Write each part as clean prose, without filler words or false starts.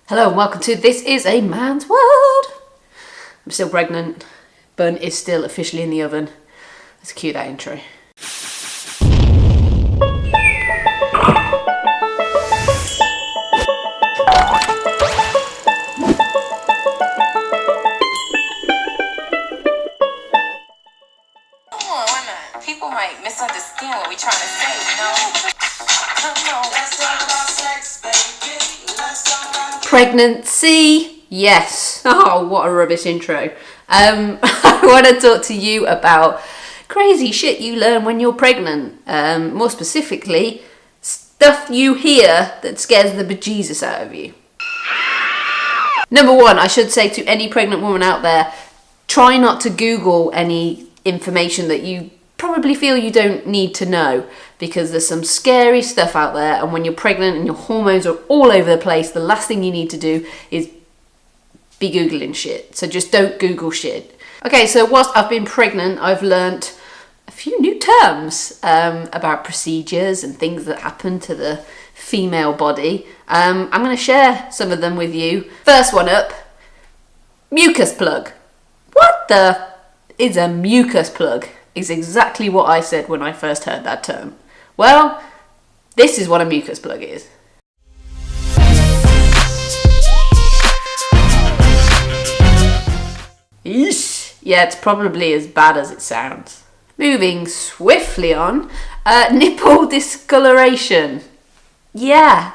Hello and welcome to This Is a Man's World. I'm still pregnant. Bun is still officially in the oven. Let's cue that intro. People might misunderstand what we're trying to say, you know? Let's talk about sex, baby. Let's talk about Pregnancy, yes. Oh, what a rubbish intro. I want to talk to you about crazy shit you learn when you're pregnant. More specifically, stuff you hear that scares the bejesus out of you. Number one, I should say to any pregnant woman out there, try not to Google any information that you probably feel you don't need to know, because there's some scary stuff out there, and when you're pregnant and your hormones are all over the place, the last thing you need to do is be Googling shit. So just don't Google shit. Okay, so whilst I've been pregnant, I've learnt a few new terms about procedures and things that happen to the female body. I'm going to share some of them with you. First one up, mucus plug. What the is a mucus plug? Is exactly what I said when I first heard that term. Well, this is what a mucus plug is. Eesh. Yeah, it's probably as bad as it sounds. Moving swiftly on, nipple discoloration. Yeah,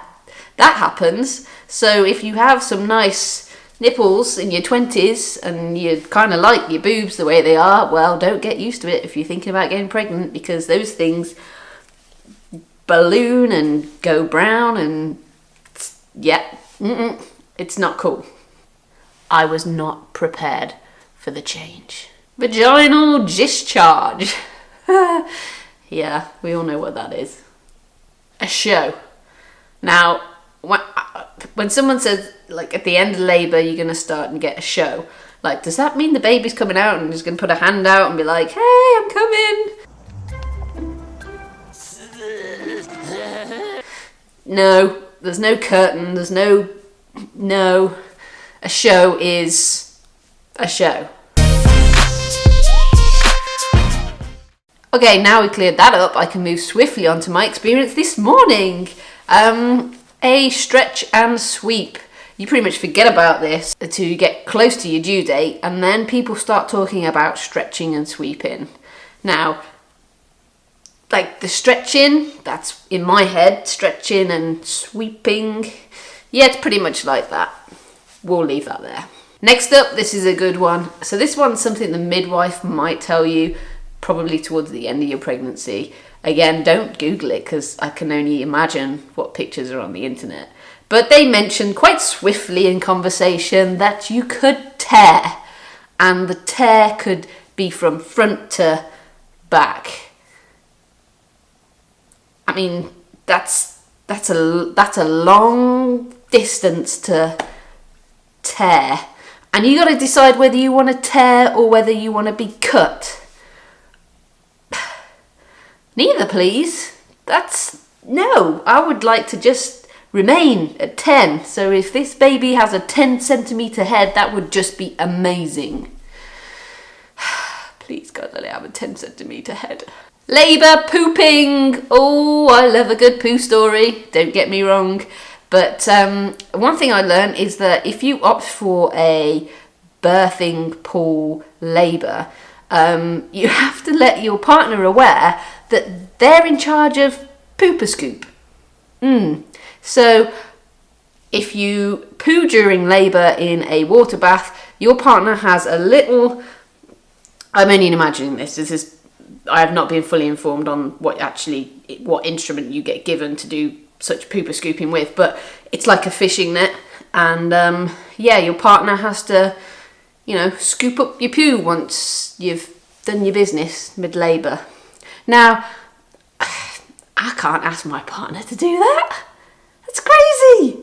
that happens. So if you have some nice nipples in your 20s and you kind of like your boobs the way they are, well, don't get used to it if you're thinking about getting pregnant, because those things balloon and go brown and yeah, it's not cool. I was not prepared for the change. Vaginal discharge. Yeah, we all know what that is. A show. Now, when someone says, like, at the end of labour you're going to start and get a show, like, does that mean the baby's coming out and is going to put a hand out and be like, hey, I'm coming? No, there's no curtain, there's no. A show is a show. Okay, now we cleared that up, I can move swiftly on to my experience this morning. A stretch and sweep. You pretty much forget about this to get close to your due date, and then people start talking about stretching and sweeping. Now, like the stretching, that's in my head, stretching and sweeping. Yeah, it's pretty much like that. We'll leave that there. Next up, this is a good one. So this one's something the midwife might tell you probably towards the end of your pregnancy. Again, don't Google it, because I can only imagine what pictures are on the internet. But they mentioned quite swiftly in conversation that you could tear, and the tear could be from front to back. I mean, that's a long distance to tear, and you got to decide whether you want to tear or whether you want to be cut. Neither, please. No, I would like to just remain at 10. So if this baby has a 10 centimetre head, that would just be amazing. Please, God, let it have a 10 centimetre head. Labour, pooping. Oh, I love a good poo story. Don't get me wrong. But one thing I learned is that if you opt for a birthing pool labour, you have to let your partner aware that they're in charge of pooper scoop. So if you poo during labour in a water bath, your partner has a little, I'm only imagining this, I have not been fully informed on what instrument you get given to do such pooper scooping with, but it's like a fishing net, and your partner has to, scoop up your poo once you've done your business mid-labour. Now, I can't ask my partner to do that. That's crazy.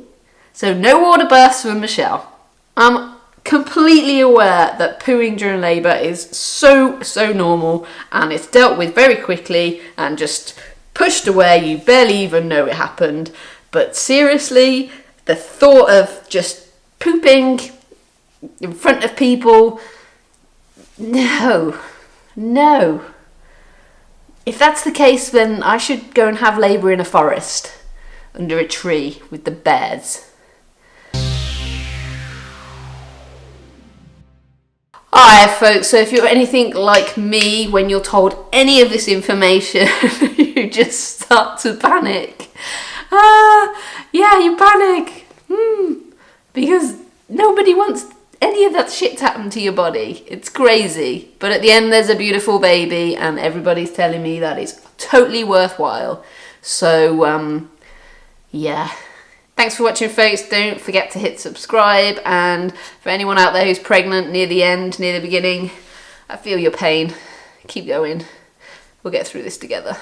So no water births for Michelle. I'm completely aware that pooing during labour is so normal, and it's dealt with very quickly and just pushed away. You barely even know it happened. But seriously, the thought of just pooping in front of people, no. If that's the case, then I should go and have labour in a forest under a tree with the bears. Alright folks, so if you're anything like me, when you're told any of this information, you just start to panic. Yeah, you panic. Because nobody wants any of that shit to happen to your body. It's crazy. But at the end there's a beautiful baby and everybody's telling me that it's totally worthwhile. So, yeah. Thanks for watching folks, don't forget to hit subscribe, and for anyone out there who's pregnant near the end, near the beginning, I feel your pain. Keep going. We'll get through this together.